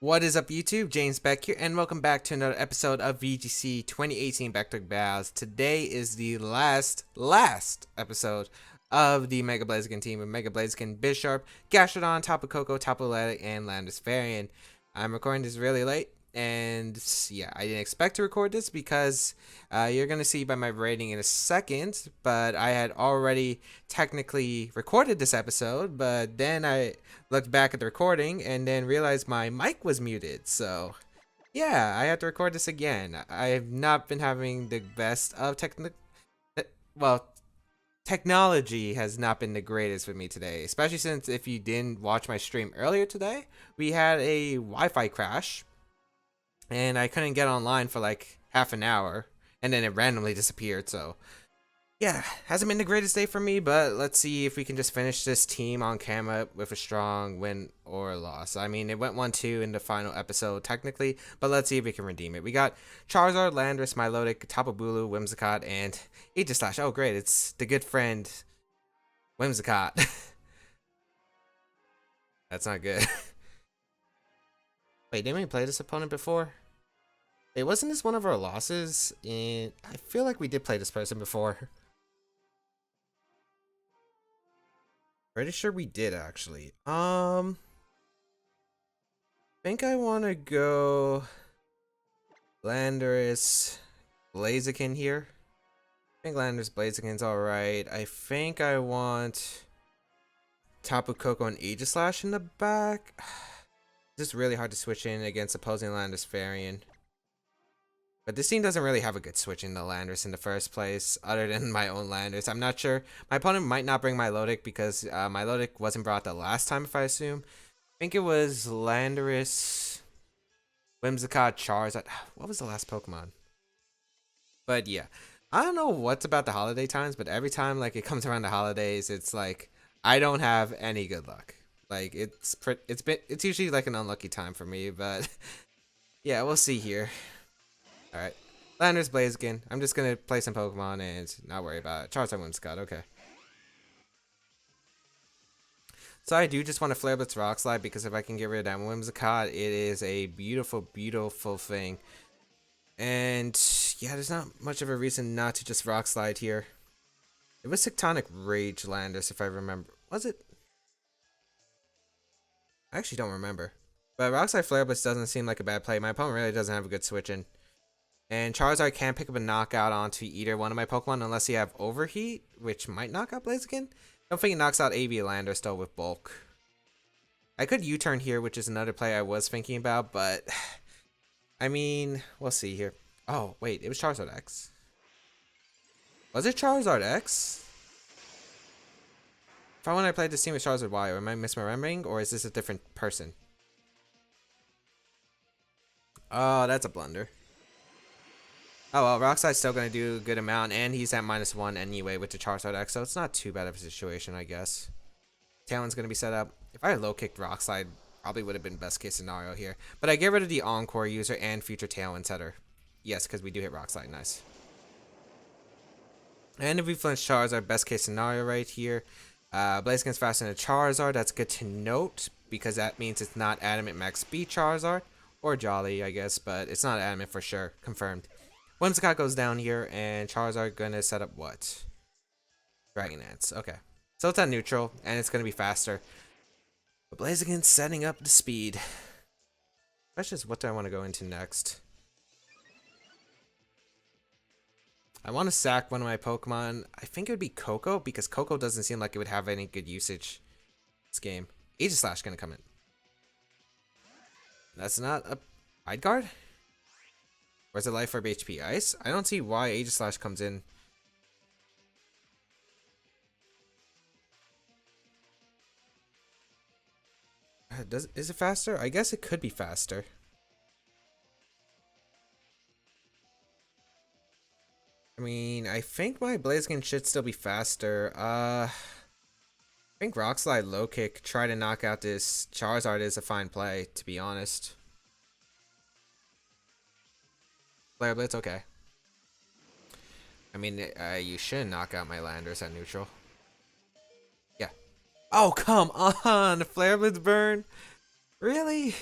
What is up, YouTube? James Baek here, and welcome back to another episode of VGC 2018 Baek Battles. Today is the last episode of the Mega Blaziken team with Mega Blaziken, Bisharp, Gastrodon, Tapu Koko, Tapu Lele, and Landis Varian. I'm recording this really late, and yeah, I didn't expect to record this because you're going to see by my rating in a second, but I had already technically recorded this episode, but then I looked back at the recording and then realized my mic was muted. So yeah, I had to record this again. I have not been having the best of technology has not been the greatest with me today, especially since if you didn't watch my stream earlier today, we had a Wi-Fi crash and I couldn't get online for like half an hour and then it randomly disappeared. So yeah, hasn't been the greatest day for me, but let's see if we can just finish this team on camera with a strong win or loss. I mean, it went 1-2 in the final episode, technically, but let's see if we can redeem it. We got Charizard, Landorus, Milotic, Tapu Bulu, Whimsicott, and Aegislash. Oh, great, it's the good friend Whimsicott. That's not good. Wait, didn't we play this opponent before? Wait, wasn't this one of our losses? I feel like we did play this person before. Pretty sure we did, actually. Think I want to go Landorus Blaziken here. I think Landorus Blaziken's alright. I think I want Tapu Koko and Aegislash in the back. It's just really hard to switch in against opposing Landorus Varian. But this team doesn't really have a good switch in the Landorus in the first place, other than my own Landorus. I'm not sure. My opponent might not bring Milotic because Milotic wasn't brought the last time, if I assume. I think it was Landorus, Whimsicott, Charizard. What was the last Pokemon? But yeah, I don't know what's about the holiday times, but every time like it comes around the holidays, it's like I don't have any good luck. Like it's usually like an unlucky time for me, but yeah, we'll see here. Alright. Landorus Blaziken. I'm just gonna play some Pokemon and not worry about it. Charizard Whimsicott, okay. So I do just want to Flare Blitz Rock Slide because if I can get rid of that Whimsicott, it is a beautiful, beautiful thing. And yeah, there's not much of a reason not to just Rock Slide here. It was Tectonic Rage Landorus, if I remember. Was it? I actually don't remember. But Rock Slide Flare Blitz doesn't seem like a bad play. My opponent really doesn't have a good switch in. And Charizard can't pick up a knockout onto either one of my Pokemon unless you have Overheat, which might knock out Blaziken. I don't think it knocks out AV Landorus though with Bulk. I could U-turn here, which is another play I was thinking about, but I mean, we'll see here. Oh, wait, it was Charizard X. Was it Charizard X? If I when I played this team with Charizard Y, or am I misremembering, or is this a different person? Oh, that's a blunder. Oh well, Rockslide's still going to do a good amount, and he's at -1 anyway with the Charizard X, so it's not too bad of a situation, I guess. Talon's going to be set up. If I had low-kicked Rockslide, probably would have been best case scenario here. But I get rid of the Encore user and future Talon setter. Yes, because we do hit Rockslide, nice. And if we flinch Charizard, best case scenario right here. Blaziken's faster than a Charizard, that's good to note, because that means it's not Adamant Max Speed Charizard, or Jolly, I guess, but it's not Adamant for sure, confirmed. Whimsicott goes down here, and Charizard gonna set up what? Dragonance. Okay. So it's at neutral, and it's gonna be faster. But Blaziken's setting up the speed. That's just what do I want to go into next. I want to sack one of my Pokemon. I think it would be Koko, because Koko doesn't seem like it would have any good usage this game. Aegislash gonna come in. That's not a Hide Guard? Where's the Life Orb HP? Ice? I don't see why Aegislash comes in. Is it faster? I guess it could be faster. I mean, I think my Blaziken should still be faster. I think Rock Slide Low Kick, try to knock out this Charizard is a fine play, to be honest. Flare Blitz, okay. I mean, you should knock out my Landorus at neutral. Yeah. Oh, come on! Flare Blitz burn? Really?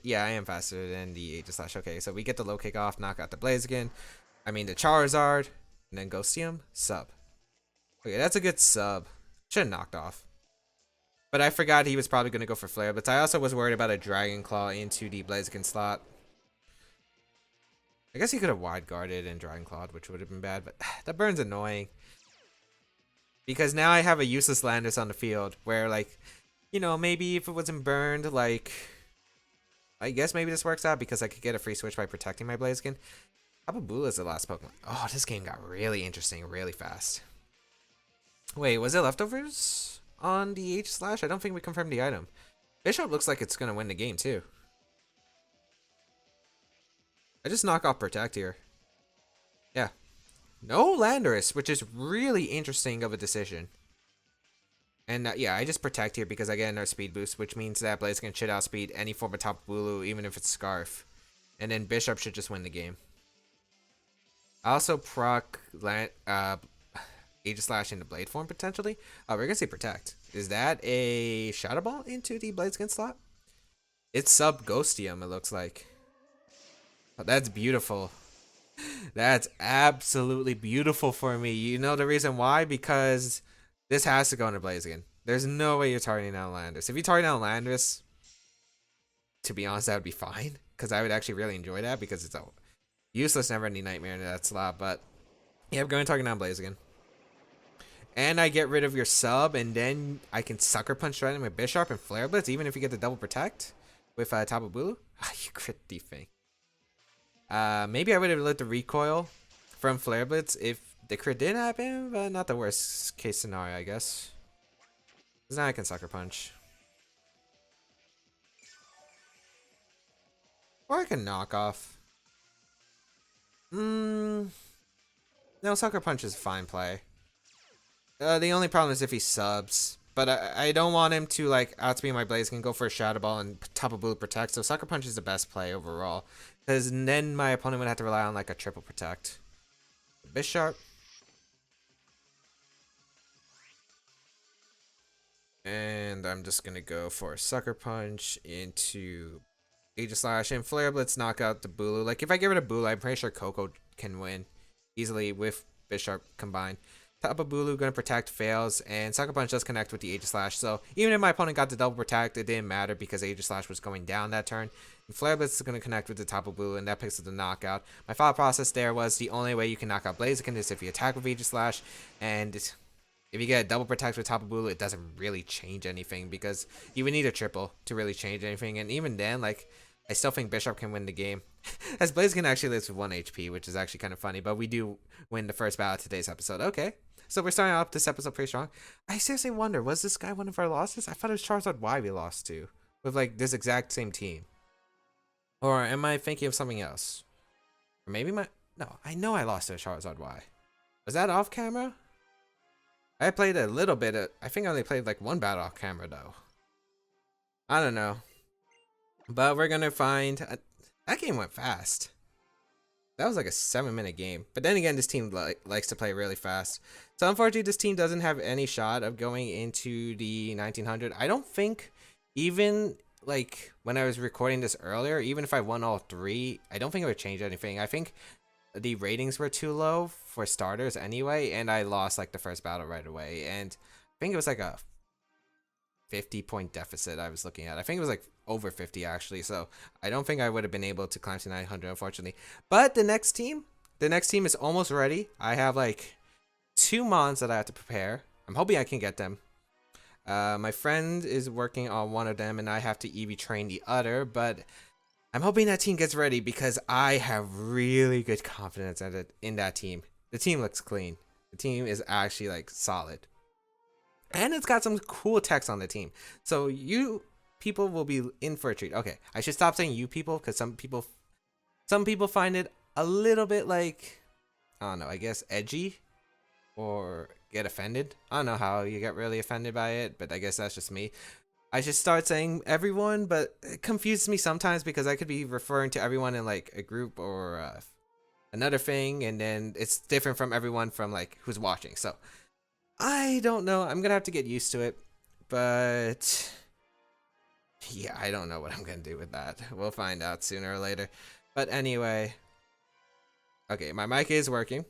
Yeah, I am faster than the Aegislash. Okay, so we get the low kick off, knock out the Blaziken. I mean the Charizard, and then Ghostium, sub. Okay, that's a good sub. Should have knocked off. But I forgot he was probably going to go for Flare Blitz. I also was worried about a Dragon Claw into the Blaziken slot. I guess he could have wide guarded and Dragon Clawed, which would have been bad, but that burn's annoying. Because now I have a useless Landorus on the field where, like, you know, maybe if it wasn't burned, like, I guess maybe this works out because I could get a free switch by protecting my Blaziken. Tapu Bulu is the last Pokemon. Oh, this game got really interesting really fast. Wait, was it leftovers on the Aegislash? I don't think we confirmed the item. Bishop looks like it's going to win the game, too. I just knock off Protect here. Yeah. No Landorus, which is really interesting of a decision. And yeah, I just Protect here because I get another speed boost, which means that Blaze can shit outspeed any form of Tapu Bulu, even if it's Scarf. And then Bishop should just win the game. I also proc Aegislash into Blade form potentially. We're gonna say Protect. Is that a Shadow Ball into the Bladeskin slot? It's sub Ghostium, it looks like. Oh, that's beautiful. That's absolutely beautiful for me. You know the reason why? Because this has to go into Blaziken. There's no way you're targeting down Landorus. If you target down Landorus, to be honest, that would be fine. Because I would actually really enjoy that because it's a useless never-ending nightmare in that slot. But yeah, I'm going to target down Blaziken. And I get rid of your sub, and then I can Sucker Punch right in my Bisharp and Flare Blitz, even if you get the double Protect with Tapu Bulu. You crit thiefing. Maybe I would have let the recoil from Flare Blitz if the crit did happen, but not the worst case scenario, I guess. Because now I can Sucker Punch. Or I can knock off. No, Sucker Punch is a fine play. The only problem is if he subs. But I don't want him to, like, outspeed my Blaziken, go for a Shadow Ball, and Tapu Bulu Protect. So Sucker Punch is the best play overall. Because then my opponent would have to rely on, like, a triple Protect. Bisharp. And I'm just going to go for a Sucker Punch into Aegislash. And Flare Blitz knock out the Bulu. Like, if I get rid of Bulu, I'm pretty sure Coco can win easily with Bisharp combined. Tapu Bulu gonna protect, fails, and Sucker Punch does connect with the Aegislash. So even if my opponent got the double protect, it didn't matter because Aegislash was going down that turn. And Flare Blitz is gonna connect with the Tapu Bulu, and that picks up the knockout. My thought process there was the only way you can knock out Blaziken is if you attack with Aegislash, and if you get a double protect with Tapu Bulu, it doesn't really change anything because you would need a triple to really change anything. And even then, like, I still think Bishop can win the game. As Blaziken actually lives with 1 HP, which is actually kind of funny, but we do win the first battle of today's episode. Okay. So we're starting off this episode pretty strong. I seriously wonder, was this guy one of our losses? I thought it was Charizard Y we lost to. With, like, this exact same team. Or am I thinking of something else? Or maybe my... No, I know I lost to a Charizard Y. Was that off camera? I played a little bit of... I think I only played, like, one battle off camera, though. I don't know. But we're gonna find... That game went fast. That was like a 7-minute game. But then again, this team likes to play really fast. So unfortunately, this team doesn't have any shot of going into the 1900. I don't think even like when I was recording this earlier, even if I won all 3, I don't think it would change anything. I think the ratings were too low for starters anyway, and I lost like the first battle right away. And I think it was like a 50-point deficit I was looking at. I think it was like over 50 actually, so I don't think I would have been able to climb to 900 unfortunately. But the next team is almost ready. I have like 2 mons that I have to prepare. I'm hoping I can get them. My friend is working on one of them and I have to EV train the other, but I'm hoping that team gets ready because I have really good confidence in that team. The team looks clean. The team is actually like solid. And it's got some cool text on the team. So you people will be in for a treat. Okay, I should stop saying you people because some people find it a little bit like, I don't know, I guess edgy or get offended. I don't know how you get really offended by it, but I guess that's just me. I should start saying everyone, but it confuses me sometimes because I could be referring to everyone in like a group or another thing, and then it's different from everyone from like who's watching. So I don't know. I'm gonna have to get used to it, but Yeah, I don't know what I'm gonna do with that. We'll find out sooner or later. But anyway, okay, my mic is working.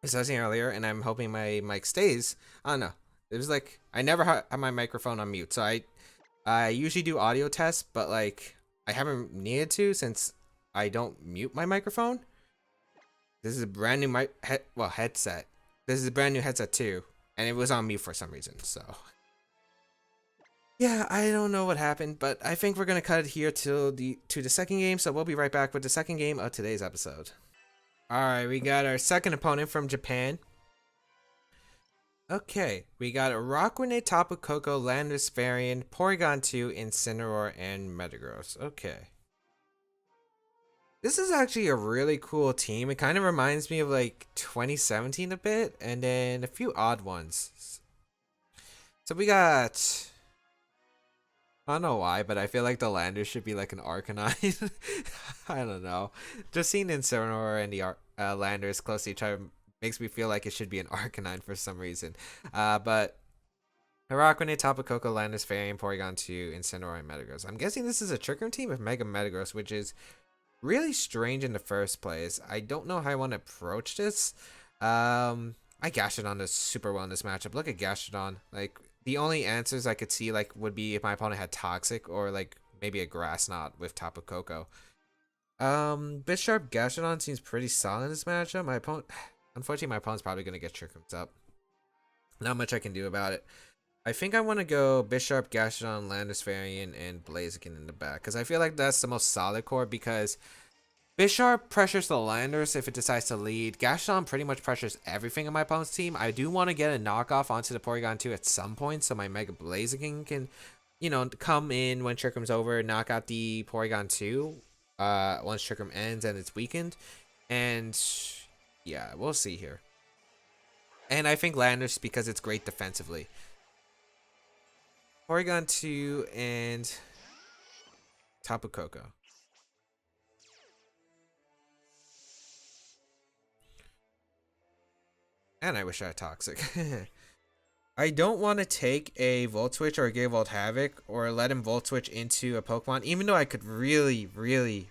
As I was saying earlier, and I'm hoping my mic stays. I don't know. It was like I never have my microphone on mute, so I usually do audio tests, but like I haven't needed to since I don't mute my microphone. This is a brand new headset. This is a brand new headset too, and it was on mute for some reason. So yeah, I don't know what happened, but I think we're gonna cut it here to the second game. So we'll be right back with the second game of today's episode. All right, we got our second opponent from Japan. Okay, we got a Rock Grenade, Tapu Koko, Landorus variant, Porygon 2, Incineroar, and Metagross. Okay. This is actually a really cool team. It kind of reminds me of like 2017 a bit, and then a few odd ones. So we got... I don't know why, but I feel like the Landorus should be like an Arcanine. I don't know. Just seeing Incineroar and the Landorus close to each other makes me feel like it should be an Arcanine for some reason. But Rock Grenade, Tapu Koko, Landorus variant, Porygon 2, Incineroar, and Metagross. I'm guessing this is a Trick Room team with Mega Metagross, which is really strange in the first place. I don't know how I want to approach this. I Gastrodon does super well in this matchup. Look at Gastrodon. Like, the only answers I could see like would be if my opponent had Toxic or like maybe a Grass Knot with Tapu Koko. Bisharp Gastrodon seems pretty solid in this matchup. My opponent, unfortunately, my opponent's probably gonna get Trick Rooms up. Not much I can do about it. I think I want to go Bisharp, Gastrodon, Landorus variant, and Blaziken in the back because I feel like that's the most solid core because Bisharp pressures the Landorus if it decides to lead. Gastrodon pretty much pressures everything in my opponent's team. I do want to get a knockoff onto the Porygon 2 at some point so my Mega Blaziken can, you know, come in when Trick Room's over, knock out the Porygon 2 once Trick Room ends and it's weakened. And yeah, we'll see here. And I think Landorus because it's great defensively. Porygon 2 and Tapu Koko. And I wish I had Toxic. I don't want to take a Volt Switch or a Gale Volt Havoc or let him Volt Switch into a Pokemon, even though I could really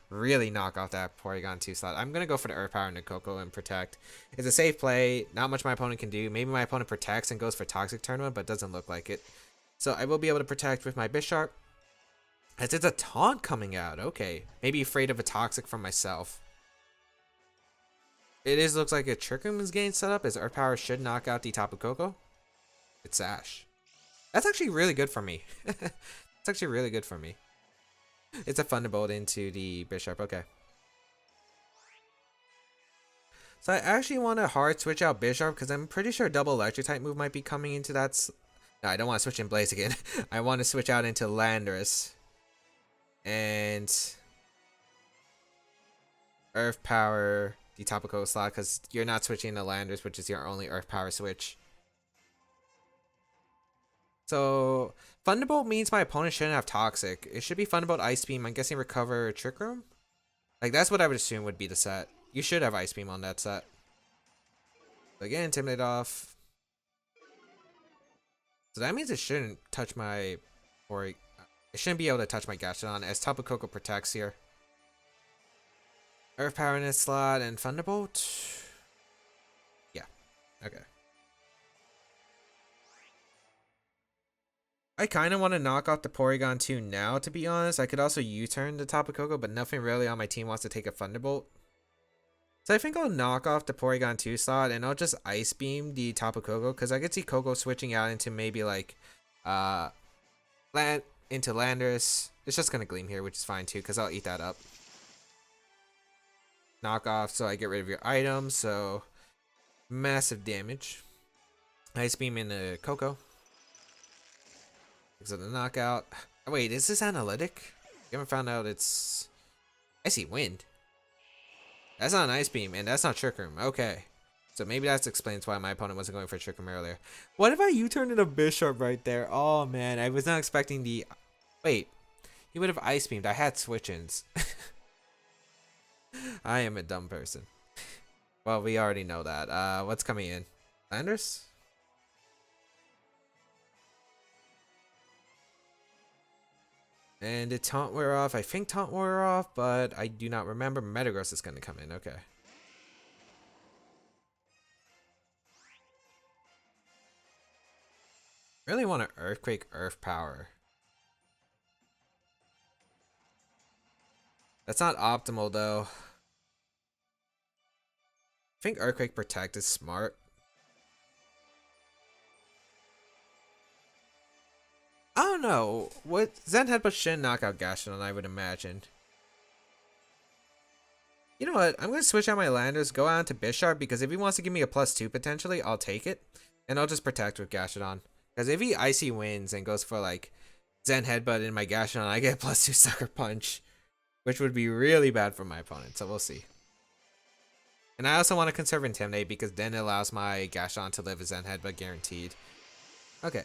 knock off that Porygon 2 slot. I'm going to go for the Earth Power into Koko and Protect. It's a safe play. Not much my opponent can do. Maybe my opponent protects and goes for Toxic turn 1, but doesn't look like it. So I will be able to protect with my Bisharp. As it's a Taunt coming out. Okay. Maybe afraid of a Toxic from myself. It looks like a Trick Room is getting set up as Earth Power should knock out the Tapu Koko. It's Sash. That's actually really good for me. It's actually really good for me. It's a Thunderbolt into the Bisharp. Okay. So I actually want to hard switch out Bisharp because I'm pretty sure double electric type move might be coming into that. No, I don't want to switch in Blaziken. I want to switch out into Landorus. And Earth Power the Tapu Koko slot because you're not switching to Landorus, which is your only Earth Power switch. So Thunderbolt means my opponent shouldn't have Toxic. It should be Thunderbolt, Ice Beam. I'm guessing Recover, Trick Room. Like that's what I would assume would be the set. You should have Ice Beam on that set. So again, Intimidate off. So that means it shouldn't touch my, or it shouldn't be able to touch my Gastrodon as Tapu Koko protects here. Earth Power in its slot and Thunderbolt. Yeah. Okay. I kind of want to knock off the Porygon 2 now, to be honest. I could also U-turn the Tapu Koko, but nothing really on my team wants to take a Thunderbolt. So I think I'll knock off the Porygon 2 slot and I'll just Ice Beam the Tapu Koko because I could see Koko switching out into maybe like into Landorus. It's just gonna Gleam here, which is fine too because I'll eat that up. Knock off so I get rid of your item, so massive damage. Ice Beam into Koko. Because of the knockout. Oh, wait, is this analytic? You haven't found out it's... I see Wind. That's not an Ice Beam, and that's not Trick Room. Okay. So maybe that explains why my opponent wasn't going for Trick Room earlier. What if I U-turned into Bisharp right there? Oh, man. I was not expecting the... Wait. He would have Ice Beamed. I had Switch-ins. I am a dumb person. Well, we already know that. What's coming in? Landorus? And did Taunt wear off? I think Taunt wore off, but I do not remember. Metagross is going to come in. Okay. Really want an Earthquake Earth Power. That's not optimal though. I think Earthquake Protect is smart. I don't know. What Zen Headbutt shouldn't knock out Gastrodon, I would imagine. You know what? I'm going to switch out my Landers, go out to Bisharp, because if he wants to give me a +2 potentially, I'll take it. And I'll just protect with Gastrodon. Because if he Icy wins and goes for like Zen Headbutt in my Gastrodon, I get +2 Sucker Punch. Which would be really bad for my opponent, so we'll see. And I also want to conserve Intimidate because then it allows my Gastrodon to live a Zen Headbutt guaranteed. Okay.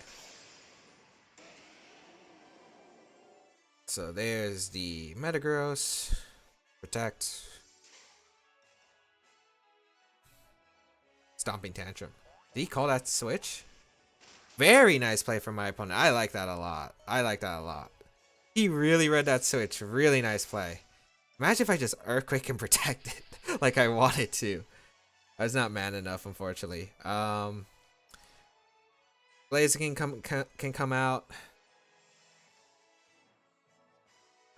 So there's the Metagross. Protect. Stomping Tantrum. Did he call that switch? Very nice play from my opponent. I like that a lot. I like that a lot. He really read that switch. Really nice play. Imagine if I just Earthquake and protect it like I wanted to. I was not man enough, unfortunately. Blaziken can come out.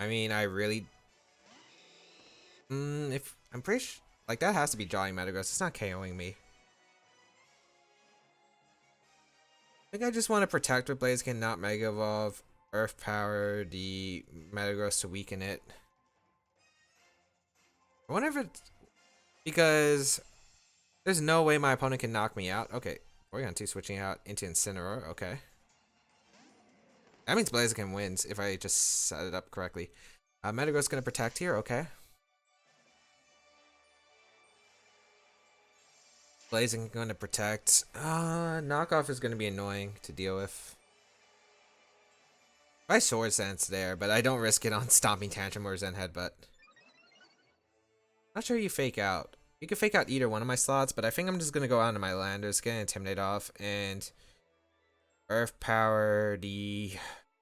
I mean, I really... if I'm pretty sure... Like, that has to be Jolly Metagross. It's not KOing me. I think I just want to protect with Blaziken, not Mega Evolve. Earth Power the Metagross to weaken it. I wonder if it's... Because... There's no way my opponent can knock me out. Okay. Porygon 2 switching out into Incineroar. Okay. That means Blaziken wins if I just set it up correctly. Metagross gonna protect here. Okay. Blaziken gonna protect. Knockoff is gonna be annoying to deal with. My Sword Sense there, but I don't risk it on Stomping Tantrum or Zen Headbutt. Not sure you fake out. You can fake out either one of my slots, but I think I'm just gonna go out to my Landers, get Intimidate off, and Earth Power the...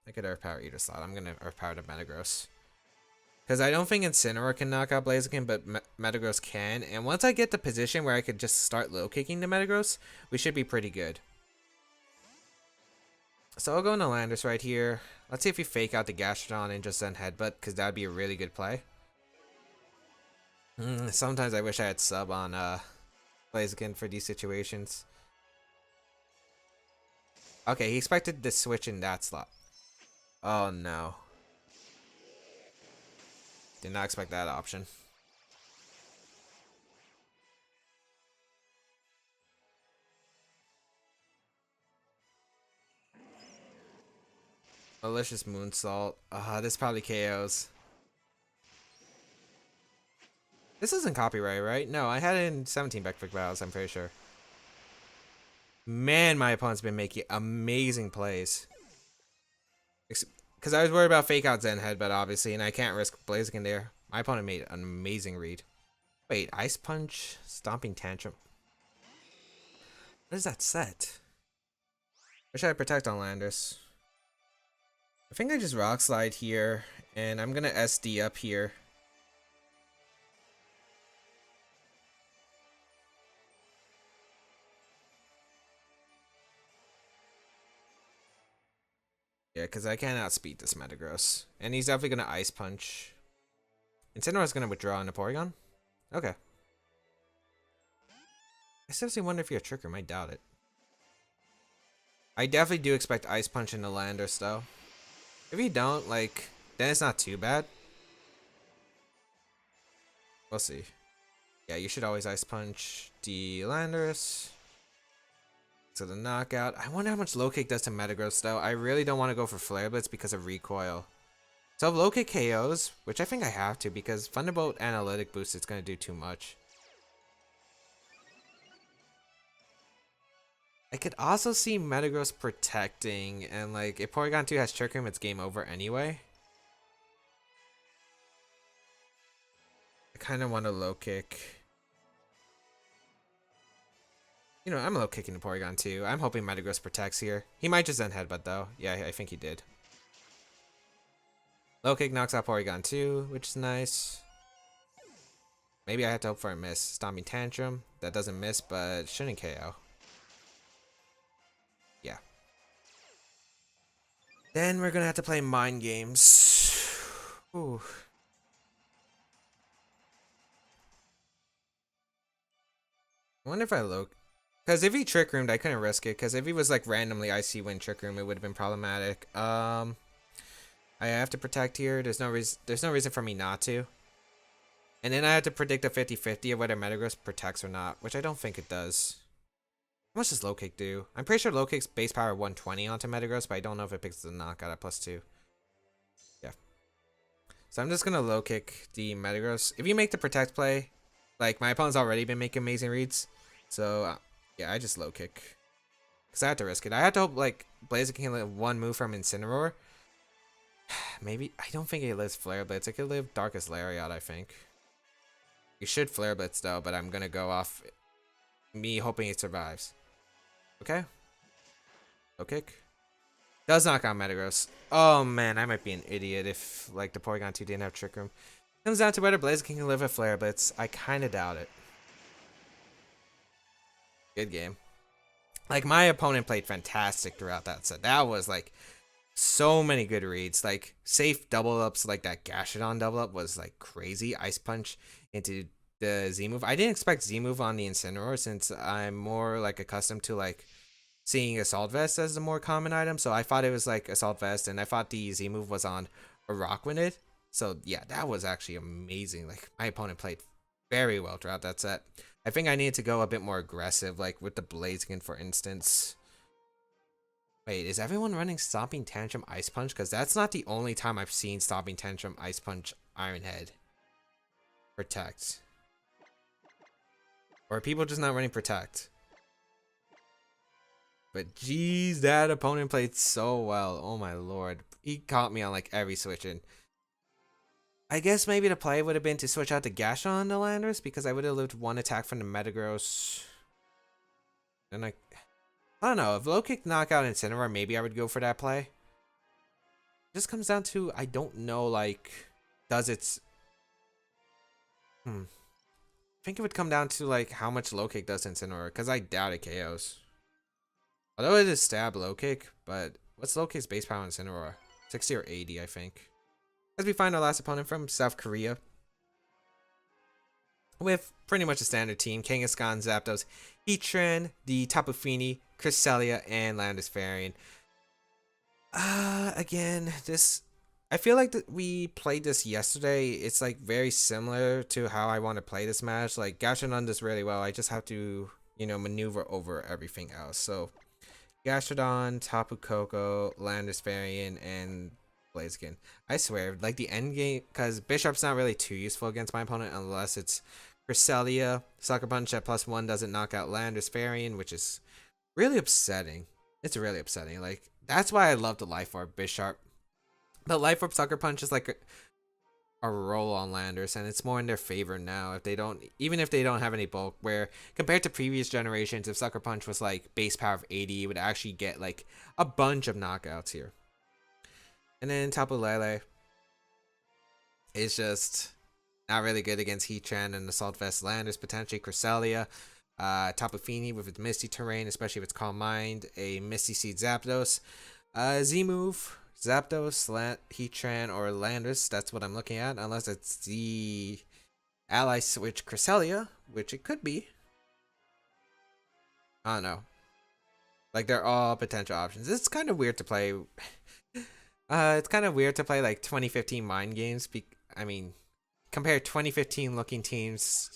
I could Earth Power either slot. I'm gonna Earth Power the Metagross. Because I don't think Incineroar can knock out Blaziken, but Metagross can. And once I get the position where I could just start low kicking the Metagross, we should be pretty good. So I'll go into Landers right here. Let's see if we fake out the Gastrodon and just Zen Headbutt, because that would be a really good play. Sometimes I wish I had sub on Blaziken for these situations. Okay, he expected to switch in that slot. Oh no. Did not expect that option. Malicious Moonsault. This probably KOs. This isn't copyright, right? No, I had it in 17 Baek Battles, I'm pretty sure. Man, my opponent's been making amazing plays. Because I was worried about fake out Zen Headbutt, obviously, and I can't risk Blaziken there. My opponent made an amazing read. Wait, Ice Punch, Stomping Tantrum. What is that set? Wish I had Protect on Landers. I think I just Rock Slide here, and I'm gonna SD up here. Yeah, because I can't outspeed this Metagross. And he's definitely going to Ice Punch. Incineroar's going to withdraw into Porygon? Okay. I seriously wonder if you're a Tricker. I doubt it. I definitely do expect Ice Punch in the Landers, though. If you don't, like, then it's not too bad. We'll see. Yeah, you should always Ice Punch the Landers. So the knockout. I wonder how much low kick does to Metagross though. I really don't want to go for Flare Blitz because of recoil. So if low kick KOs, which I think I have to because Thunderbolt Analytic Boost is going to do too much. I could also see Metagross protecting and like if Porygon 2 has Trick Room, it's game over anyway. I kind of want to low kick. You know, I'm low kicking the Porygon 2. I'm hoping Metagross protects here. He might just Zen Headbutt though. Yeah, I think he did. Low kick knocks out Porygon too, which is nice. Maybe I have to hope for a miss. Stomping Tantrum. That doesn't miss, but shouldn't KO. Yeah. Then we're gonna have to play mind games. Ooh. I wonder if I low. Because if he Trick Roomed, I couldn't risk it. Because if he was like randomly IC win Trick Room, it would have been problematic. I have to protect here. There's no reason for me not to. And then I have to predict a 50-50 of whether Metagross protects or not, which I don't think it does. How much does low kick do? I'm pretty sure low kick's base power 120 onto Metagross, but I don't know if it picks the knockout at +2. Yeah. So I'm just gonna low kick the Metagross. If you make the protect play, like my opponent's already been making amazing reads, so yeah, I just low kick. Cause I have to risk it. I have to hope like Blaziken can live one move from Incineroar. Maybe I don't think it lives Flare Blitz. It could live Darkest Lariat, I think. You should Flare Blitz though, but I'm gonna go off me hoping it survives. Okay. Low kick. Does knock out Metagross. Oh man, I might be an idiot if like the Porygon 2 didn't have Trick Room. Comes down to whether Blaziken can live a Flare Blitz. I kinda doubt it. Good game. Like my opponent played fantastic throughout that set. That was like so many good reads. Like safe double ups like that Gashadon double up was like crazy. Ice Punch into the Z move. I didn't expect Z move on the Incineroar since I'm more like accustomed to like seeing Assault Vest as the more common item. So I thought it was like Assault Vest, and I thought the Z move was on a Rockwinned. So yeah, that was actually amazing. Like my opponent played very well throughout that set. I think I need to go a bit more aggressive, like with the Blaziken, for instance. Wait, is everyone running Stomping Tantrum Ice Punch? Because that's not the only time I've seen Stomping Tantrum Ice Punch Iron Head. Protect. Or are people just not running Protect? But geez, that opponent played so well. Oh my lord. He caught me on like every switch in. I guess maybe the play would have been to switch out the Gashon the Landers because I would have lived one attack from the Metagross. And I don't know. If low kick knockout Incineroar, maybe I would go for that play. It just comes down to I don't know, like, does its I think it would come down to like how much low kick does Incineroar, because I doubt it KOs. Although it is stab low kick, but what's low kick's base power on Incineroar? 60 or 80, I think. As we find our last opponent from South Korea, with pretty much a standard team: Kangaskhan, Zapdos, Heatran, the Tapu Fini, Cresselia, and Landis-Varian. Again, this I feel like we played this yesterday. It's like very similar to how I want to play this match. Like Gashadon does really well. I just have to, maneuver over everything else. So Gashadon, Tapu Koko, Landis-Varian, and Blaziken. I swear, like the end game, because Bishop's not really too useful against my opponent unless it's Cresselia. Sucker Punch at +1 doesn't knock out Landis-Varian, which is really upsetting. It's really upsetting. Like, that's why I love the Life Orb Bishop. The Life Orb Sucker Punch is like a roll on Landers, and it's more in their favor now if they don't, even if they don't have any bulk, where compared to previous generations, if Sucker Punch was like base power of 80, it would actually get like a bunch of knockouts here. And then Tapu Lele is just not really good against Heatran and Assault Vest Landers, potentially Cresselia. Tapu Fini with its Misty Terrain, especially if it's Calm Mind, a Misty Seed Zapdos. Z move, Zapdos, Heatran, or Landers. That's what I'm looking at, unless it's the Ally Switch Cresselia, which it could be. I don't know. Like, they're all potential options. It's kind of weird to play. It's kind of weird to play like 2015 mind games. I mean, compare 2015 looking teams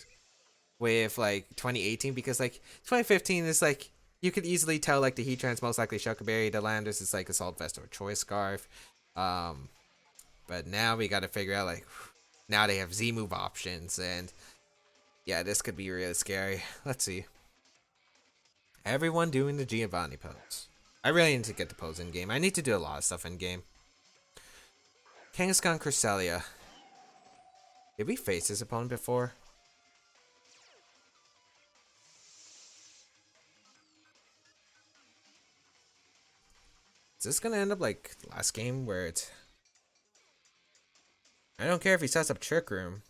with like 2018, because like 2015 is like you could easily tell like the Heatran's most likely Shuckleberry, the Landers is like Assault Vest or Choice Scarf. But now we got to figure out like now they have Z move options, and yeah, this could be really scary. Let's see. Everyone doing the Giovanni pose. I really need to get the pose in game. I need to do a lot of stuff in game. Kangaskhan Cresselia. Did we face this opponent before? Is this gonna end up like last game where it's I don't care if he sets up Trick Room.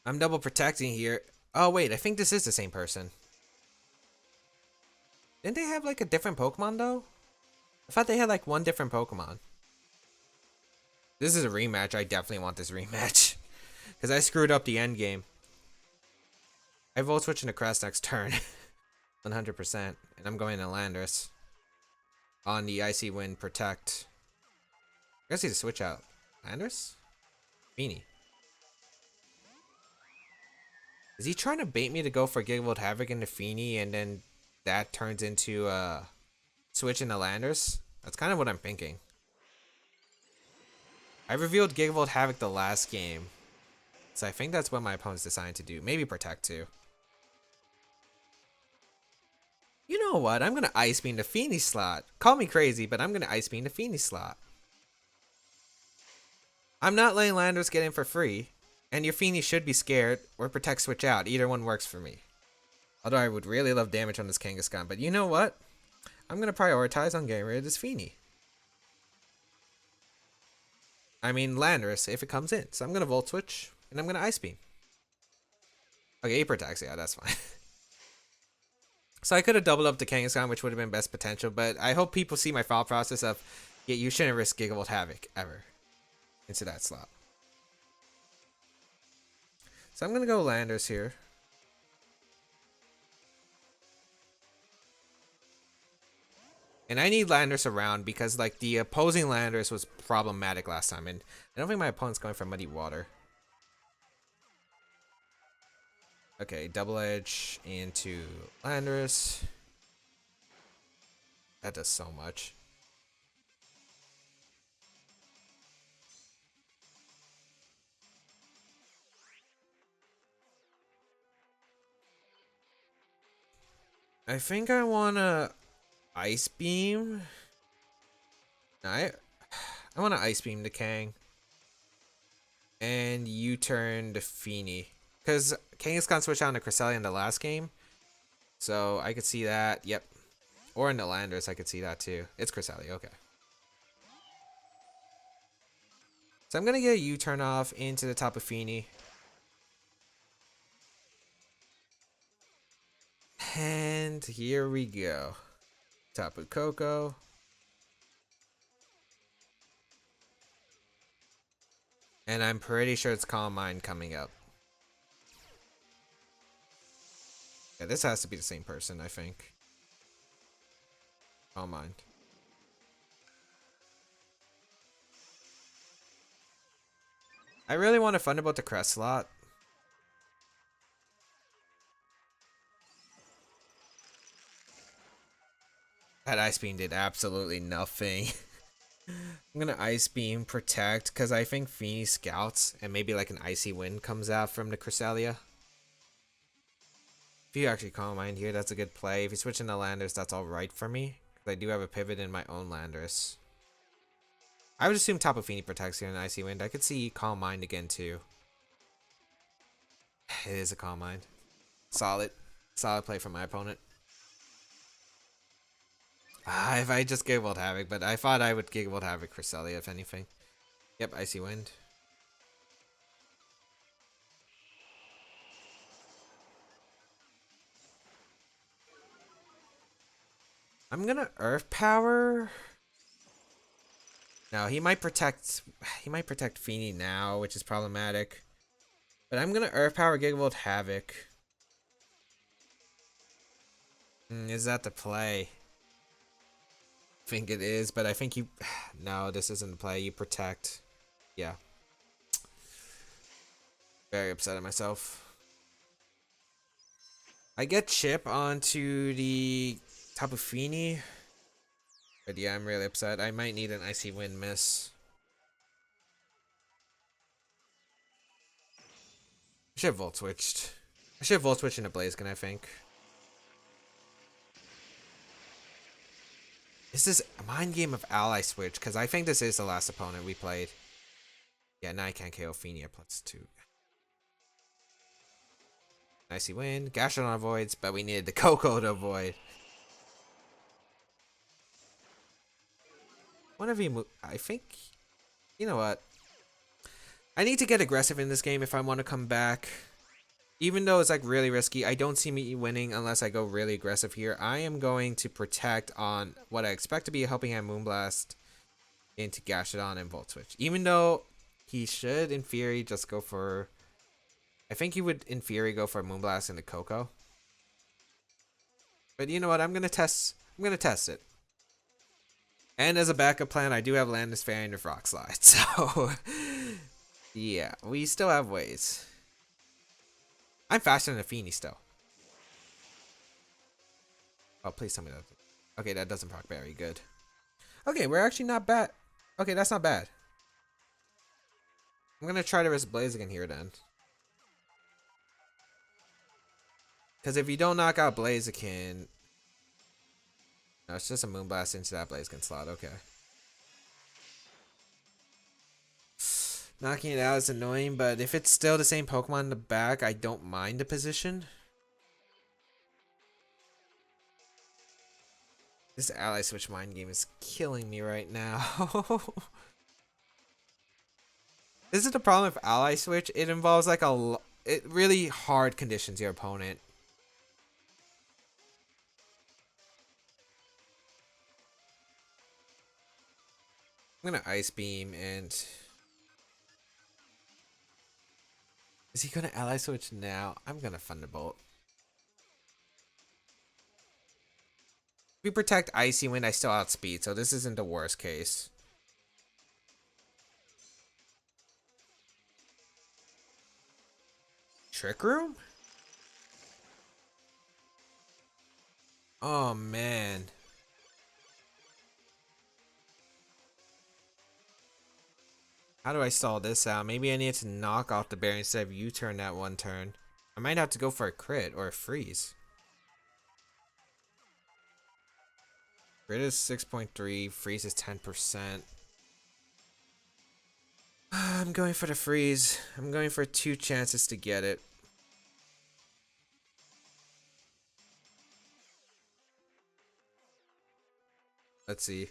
I'm double protecting here. Oh, wait. I think this is the same person. Didn't they have like a different Pokemon though? I thought they had like one different Pokemon. This is a rematch. I definitely want this rematch. Because I screwed up the end game. I Volt Switch into Crest next turn. 100%. And I'm going to Landorus. On the Icy Wind Protect. I guess he's a switch out. Landorus? Feeny. Is he trying to bait me to go for Gigavolt Havoc into Feeny and then that turns into switch into Landorus? That's kind of what I'm thinking. I revealed Gigavolt Havoc the last game. So I think that's what my opponent's deciding to do. Maybe Protect too. You know what? I'm going to Ice Beam the Feeny slot. Call me crazy, but I'm going to Ice Beam the Feeny slot. I'm not letting Landorus get in for free. And your Feeny should be scared or Protect switch out. Either one works for me. Although I would really love damage on this Kangaskhan. But you know what? I'm going to prioritize on getting rid of this Feeny. I mean Landorus if it comes in. So I'm going to Volt Switch and I'm going to Ice Beam. Okay, he protects. Yeah, that's fine. So I could have doubled up the Kangaskhan, which would have been best potential, but I hope people see my thought process of, yeah, you shouldn't risk Gigavolt Havoc ever into that slot. So I'm going to go Landorus here. And I need Landorus around because, like, the opposing Landorus was problematic last time, and I don't think my opponent's going for Muddy Water. Okay, Double Edge into Landorus. That does so much. I think I want to Ice Beam. I want to Ice Beam the Kang. And U-turn to Feeny. Because Kangaskhan switched out into Cresselia in the last game. So I could see that. Yep. Or in the Landorus, I could see that too. It's Cresselia, okay. So I'm going to get a U-turn off into the top of Feeny. And here we go. Tapu Koko. And I'm pretty sure it's Calm Mind coming up. Yeah, this has to be the same person, I think. Calm Mind. I really want to Thunderbolt the Crest slot. That Ice Beam did absolutely nothing. I'm gonna Ice Beam Protect because I think Feeny scouts and maybe like an Icy Wind comes out from the Cresselia. If you actually Calm Mind here, that's a good play. If you switch into Landorus, that's alright for me. Because I do have a pivot in my own Landorus. I would assume Tapu Fini protects here in Icy Wind. I could see Calm Mind again too. It is a Calm Mind. Solid. Solid play from my opponent. If I just Gigavolt Havoc, but I thought I would Gigavolt Havoc Cresselia if anything. Yep, Icy Wind. I'm gonna Earth Power. No, he might protect Feeny now, which is problematic. But I'm gonna Earth Power Gigavolt Havoc. Is that the play? I think it is, but I think you... No, this isn't the play. You protect. Yeah. Very upset at myself. I get Chip onto the Tapu Fini. But yeah, I'm really upset. I might need an Icy Wind miss. I should have Volt Switched. I should have Volt Switched into Blaziken, I think. Is this a mind game of Ally Switch? Because I think this is the last opponent we played. Yeah, now I can't KO Fini at +2. Icy Wind. Gastrodon avoids, but we needed the Koko to avoid. Whenever you move, I think, you know what? I need to get aggressive in this game if I want to come back. Even though it's like really risky, I don't see me winning unless I go really aggressive here. I am going to protect on what I expect to be a helping hand Moonblast into Gashadon and Volt Switch. Even though he should, in theory, just go for... I think he would, in theory, go for Moonblast into Coco. But you know what? I'm gonna test it. And as a backup plan, I do have Landis Fairy and Rock Slide. So, yeah, we still have ways. I'm faster than a Feeny still. Oh, please tell me that. Okay, that doesn't proc Berry. Good. Okay, we're actually not bad. Okay, that's not bad. I'm gonna try to risk Blaziken here then. Because if you don't knock out Blaziken... No, it's just a Moonblast into that Blaziken slot. Okay. Knocking it out is annoying, but if it's still the same Pokemon in the back, I don't mind the position. This Ally Switch mind game is killing me right now. This is the problem with Ally Switch. It involves like it really hard conditions your opponent. I'm gonna Ice Beam and... Is he gonna Ally Switch now? I'm gonna Thunderbolt. If we protect Icy Wind, I still outspeed, so this isn't the worst case. Trick Room? Oh man. How do I stall this out? Maybe I need to knock off the bear instead of U-turn that one turn. I might have to go for a crit or a freeze. Crit is 6.3, freeze is 10%. I'm going for the freeze. I'm going for 2 chances to get it. Let's see.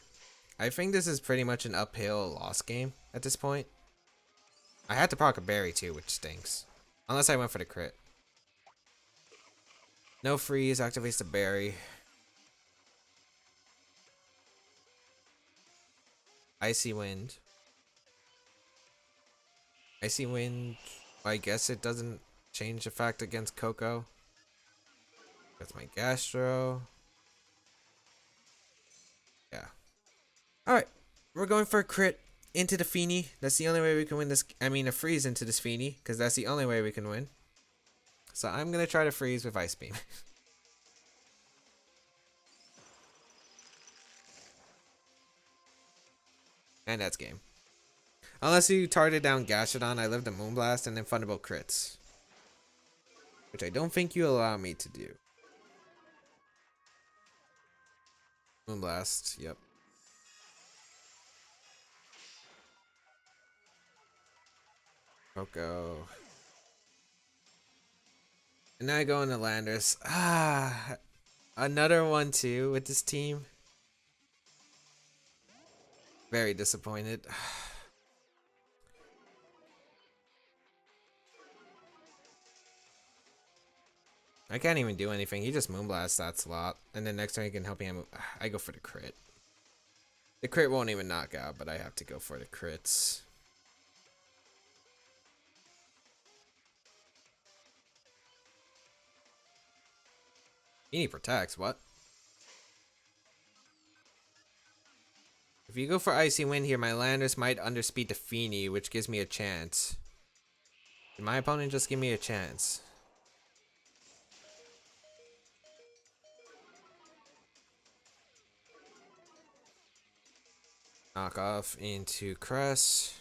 I think this is pretty much an uphill loss game at this point. I had to proc a berry too, which stinks. Unless I went for the crit. No freeze, activates the berry. Icy Wind. Icy Wind, I guess it doesn't change the fact against Coco. That's my Gastro. Yeah. Alright, we're going for a crit into the Feeny. That's the only way we can win this. I mean, a freeze into this Feeny, because that's the only way we can win. So I'm going to try to freeze with Ice Beam. And that's game. Unless you target down Gashadon, I live the Moonblast and then Thunderbolt crits. Which I don't think you allow me to do. Moonblast, yep. Coco. And now I go into Landers. Ah, another one too with this team. Very disappointed. I can't even do anything. He just Moonblasts that slot. And then next time he can help me. I go for the crit. The crit won't even knock out, but I have to go for the crits. He protects, what? If you go for Icy Wind here, my Landers might underspeed the Feeny, which gives me a chance. Did my opponent just give me a chance? Knock off into Crest.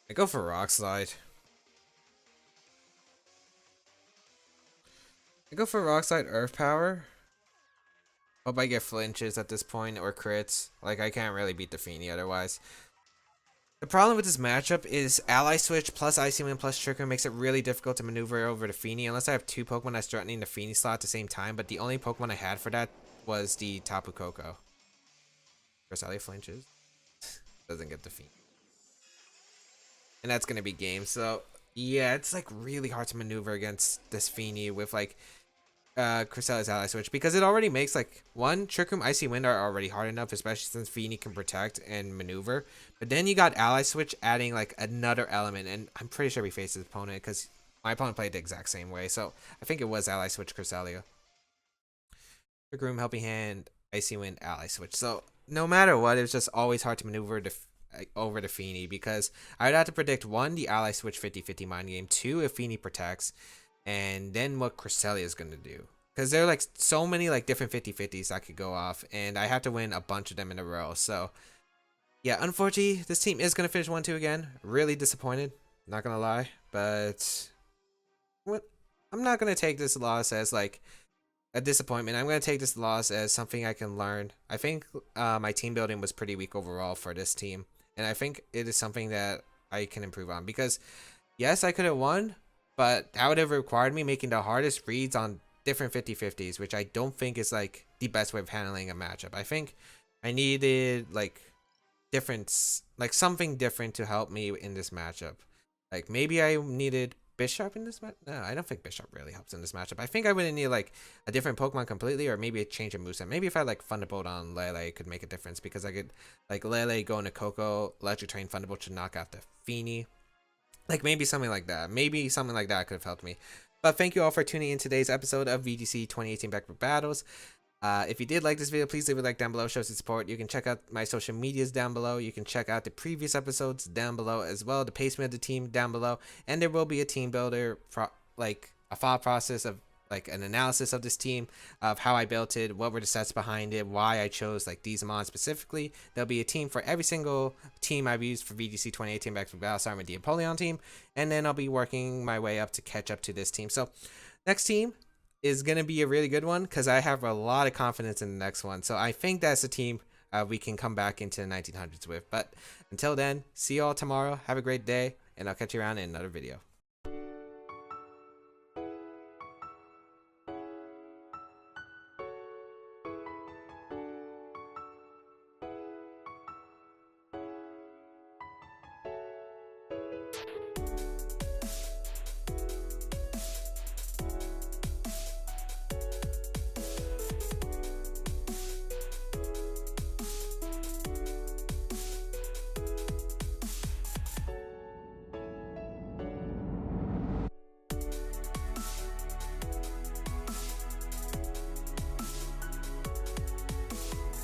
I go for Rock Slide. I go for Rock Slide Earth Power. Hope I get flinches at this point or crits. Like, I can't really beat the Feeny otherwise. The problem with this matchup is Ally Switch plus Icy Wind plus Trick Room makes it really difficult to maneuver over the Feeny unless I have 2 Pokemon that's threatening the Feeny slot at the same time, but the only Pokemon I had for that was the Tapu Koko. Cresselia flinches. Doesn't get defeat. And that's gonna be game. So yeah, it's like really hard to maneuver against this Feeny with like Cresselia's ally switch, because it already makes like one Trick Room, Icy Wind are already hard enough, especially since Feeny can protect and maneuver. But then you got ally switch adding like another element, and I'm pretty sure we faced his opponent because my opponent played the exact same way. So I think it was ally switch Cresselia. Trick Room, Helping Hand, Icy Wind, ally switch. So no matter what, it was just always hard to maneuver over the Feeny, because I would have to predict one, the ally switch 50-50 mind game, two, if Feeny protects, and then what Cresselia is gonna do, because there are like so many like different 50-50s that could go off, and I have to win a bunch of them in a row. So yeah, unfortunately this team is gonna finish 1-2 again. Really disappointed, not gonna lie, but what, I'm not gonna take this loss as like a disappointment. I'm gonna take this loss as something I can learn. I think my team building was pretty weak overall for this team, and I think it is something that I can improve on, because yes, I could have won, but that would have required me making the hardest reads on different 50-50s, which I don't think is like the best way of handling a matchup. I think I needed like something different to help me in this matchup. Like maybe I needed Bishop in this match. No, I don't think Bishop really helps in this matchup. I think I would need like a different Pokemon completely, or maybe a change of moveset. Maybe if I like Thunderbolt on Lele, it could make a difference, because I could like Lele go into Coco, Electric Train, Thunderbolt should knock out the Feeny. Like maybe something like that. Maybe something like that could have helped me. But thank you all for tuning in today's episode of VGC 2018 Baek Battles. If you did like this video, please leave a like down below, show some support. You can check out my social medias down below. You can check out the previous episodes down below as well, the placement of the team down below, and there will be a team builder, like a thought process of like an analysis of this team, of how I built it, what were the sets behind it, why I chose like these mods specifically. There'll be a team for every single team I've used for VGC 2018 Baek Battles, starting with the Apollyon team, and then I'll be working my way up to catch up to this team. So next team is going to be a really good one, because I have a lot of confidence in the next one. So I think that's a team we can come back into the 1900s with. But until then, see you all tomorrow. Have a great day, and I'll catch you around in another video.